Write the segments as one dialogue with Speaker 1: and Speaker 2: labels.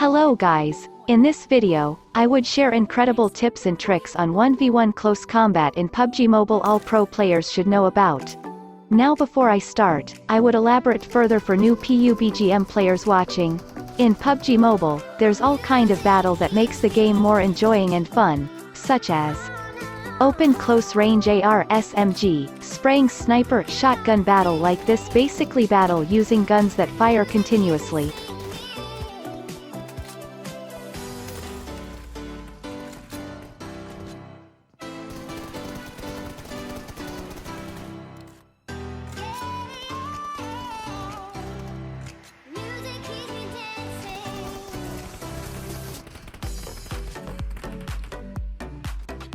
Speaker 1: Hello guys, in this video, I would share incredible tips and tricks on 1v1 close combat in PUBG Mobile all pro players should know about. Now before I start, I would elaborate further for new PUBG players watching. In PUBG Mobile, there's all kind of battle that makes the game more enjoying and fun, such as open close range AR SMG, spraying sniper shotgun battle like this basically battle using guns that fire continuously.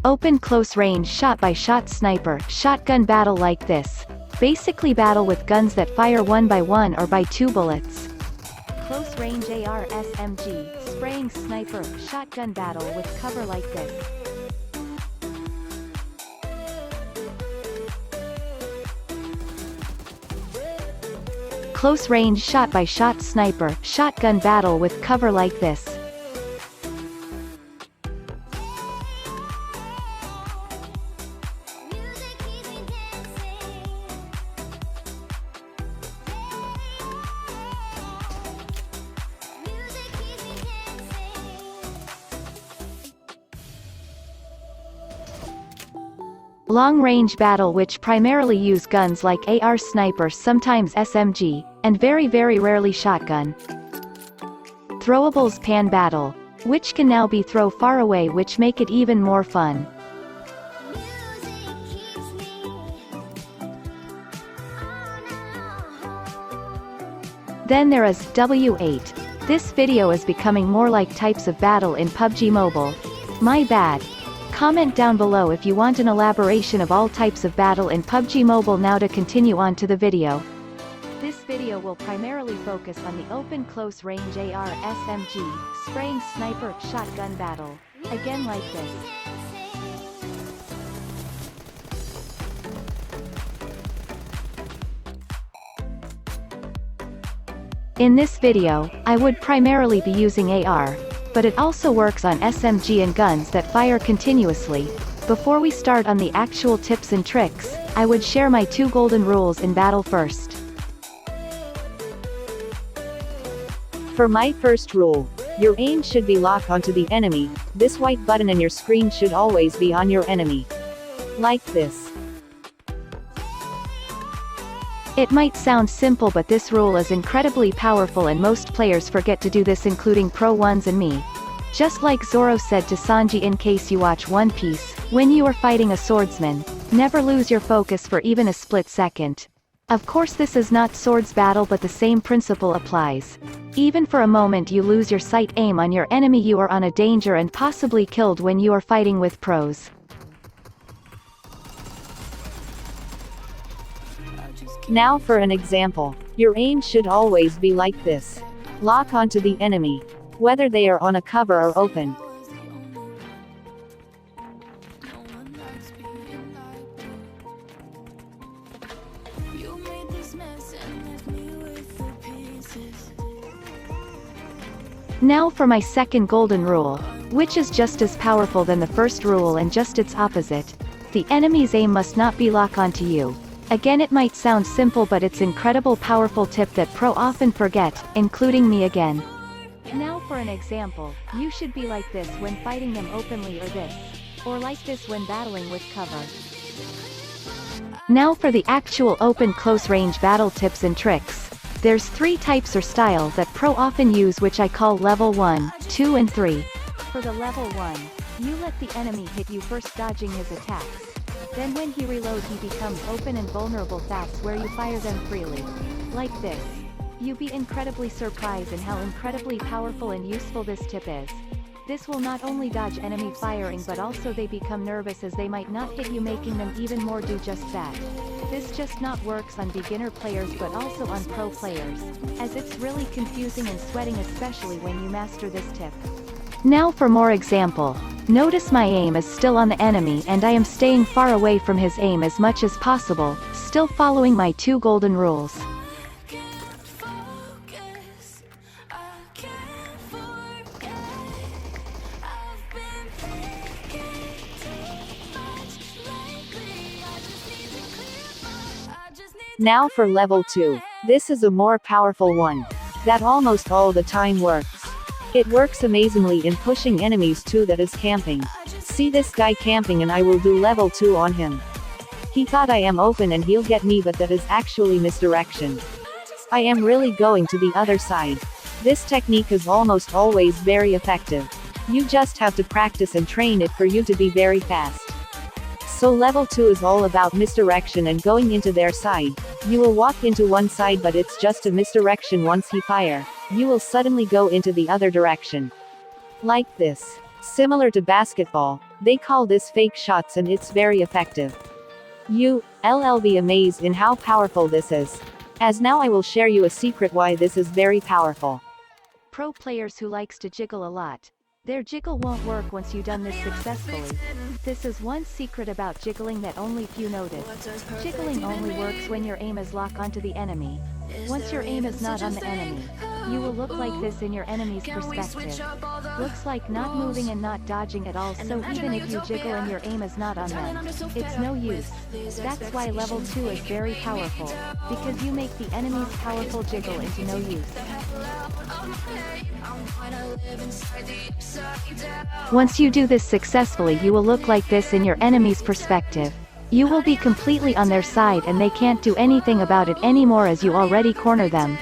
Speaker 1: Open close range shot-by-shot sniper shotgun battle like this. Basically battle with guns that fire one by one or by two bullets. Close range AR SMG, spraying sniper shotgun battle with cover like this. Close range shot-by-shot sniper shotgun battle with cover like this. Long-range battle which primarily use guns like AR sniper sometimes SMG, and very rarely shotgun. Throwables pan battle, which can now be throw far away which make it even more fun. Then there is W8. This video is becoming more like types of battle in PUBG Mobile. My bad. Comment down below if you want an elaboration of all types of battle in PUBG Mobile. Now to continue on to the video. This video will primarily focus on the open close range AR SMG, spraying sniper shotgun battle. Again like this. In this video, I would primarily be using AR. But it also works on SMG and guns that fire continuously. Before we start on the actual tips and tricks, I would share my 2 golden rules in battle first.
Speaker 2: For my first rule, your aim should be locked onto the enemy. This white button in your screen should always be on your enemy. Like this.
Speaker 1: It might sound simple but this rule is incredibly powerful and most players forget to do this including pro ones and me. Just like Zoro said to Sanji in case you watch One Piece, when you are fighting a swordsman, never lose your focus for even a split second. Of course this is not swords battle but the same principle applies. Even for a moment you lose your sight aim on your enemy you are on a danger and possibly killed when you are fighting with pros.
Speaker 2: Now for an example. Your aim should always be like this. Lock onto the enemy, whether they are on a cover or open.
Speaker 1: Now for my second golden rule, which is just as powerful than the first rule and just its opposite. The enemy's aim must not be lock onto you. Again it might sound simple but it's incredible powerful tip that pro often forget, including me again. Now for an example, you should be like this when fighting them openly or this. Or like this when battling with cover. Now for the actual open close range battle tips and tricks. There's 3 types or styles that pro often use which I call level 1, 2 and 3. For the level 1, you let the enemy hit you first dodging his attacks. Then when he reloads he becomes open and vulnerable that's where you fire them freely. Like this. You be incredibly surprised in how incredibly powerful and useful this tip is. This will not only dodge enemy firing but also they become nervous as they might not hit you making them even more do just that. This just not works on beginner players but also on pro players, as it's really confusing and sweating especially when you master this tip. Now for more example. Notice my aim is still on the enemy and I am staying far away from his aim as much as possible, still following my 2 golden rules.
Speaker 2: Now for level 2. This is a more powerful one. That almost all the time works. It works amazingly in pushing enemies too that is camping. See this guy camping and I will do level 2 on him. He thought I am open and he'll get me, but that is actually misdirection. I am really going to the other side. This technique is almost always very effective. You just have to practice and train it for you to be very fast. So level 2 is all about misdirection and going into their side. You will walk into one side but it's just a misdirection. Once he fire, you will suddenly go into the other direction. Like this. Similar to basketball, they call this fake shots and it's very effective. You'll be amazed in how powerful this is. As now I will share you a secret why this is very powerful.
Speaker 1: Pro players who likes to jiggle a lot. Their jiggle won't work once you done this successfully. This is one secret about jiggling that only few notice. Jiggling only works when your aim is locked onto the enemy. Once your aim is not on the enemy, you will look like this in your enemy's perspective. Looks like not moving and not dodging at all, so even if you jiggle and your aim is not on them, it's no use. That's why level 2 is very powerful, because you make the enemy's powerful jiggle into no use. Once you do this successfully, you will look like this in your enemy's perspective. You will be completely on their side and they can't do anything about it anymore as you already corner them.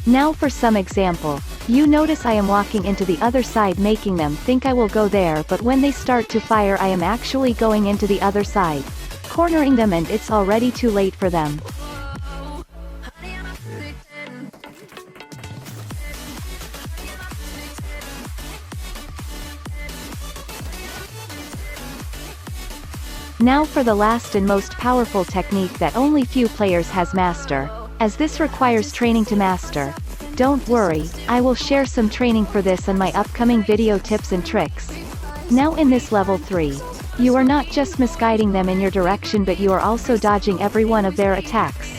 Speaker 1: Now for some example. You notice I am walking into the other side, making them think I will go there, but when they start to fire I am actually going into the other side, cornering them, and it's already too late for them. Now for the last and most powerful technique that only few players has master, as this requires training to master. Don't worry, I will share some training for this on my upcoming video tips and tricks. Now in this level 3, you are not just misguiding them in your direction, but you are also dodging every one of their attacks.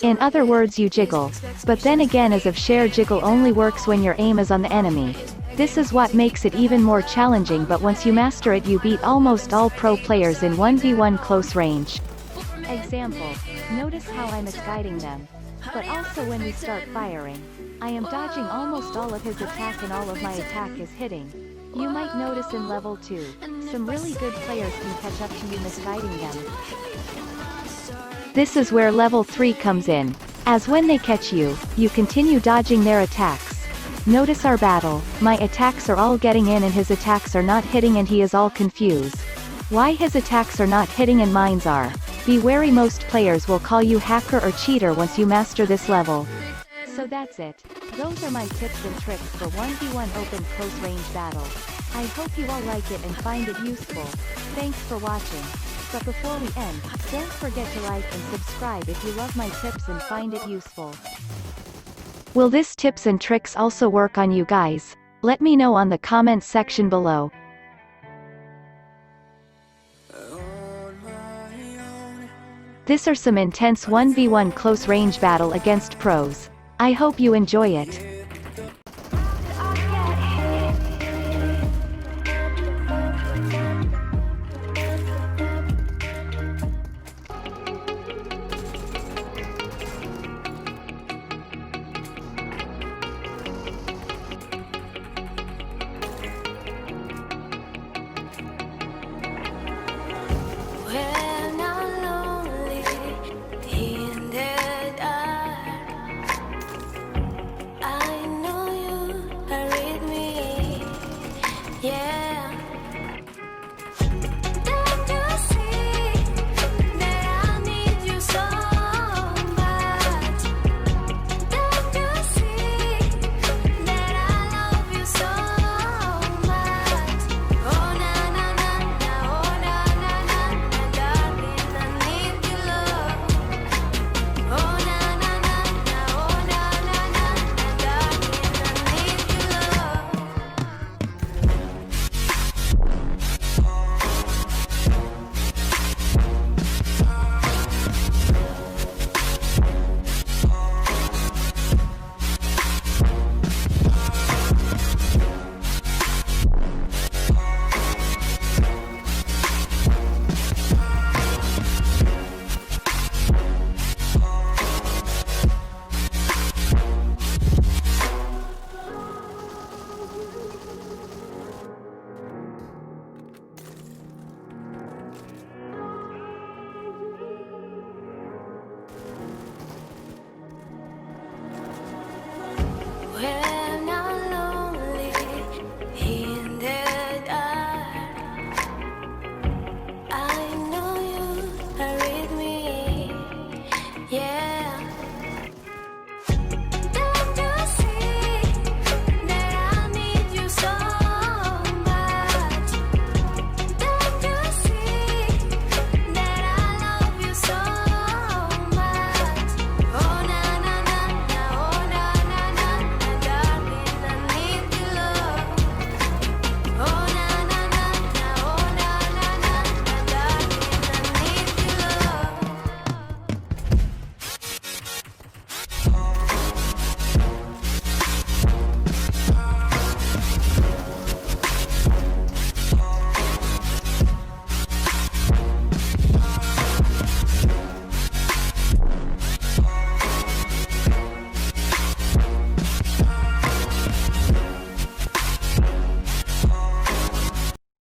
Speaker 1: In other words, you jiggle. But then again, as I've shared, jiggle only works when your aim is on the enemy. This is what makes it even more challenging, but once you master it you beat almost all pro players in 1v1 close range. Example. Notice how I'm misguiding them. But also when we start firing, I am dodging almost all of his attack and all of my attack is hitting. You might notice in level 2, some really good players can catch up to you misguiding them. This is where level 3 comes in, as when they catch you, you continue dodging their attacks. Notice our battle, my attacks are all getting in and his attacks are not hitting and he is all confused. Why his attacks are not hitting and mine's are. Be wary, most players will call you hacker or cheater once you master this level. So that's it. Those are my tips and tricks for 1v1 open close range battle. I hope you all like it and find it useful. Thanks for watching. But before we end, don't forget to like and subscribe if you love my tips and find it useful. Will this tips and tricks also work on you guys? Let me know on the comments section below. These are some intense 1v1 close range battle against pros. I hope you enjoy it.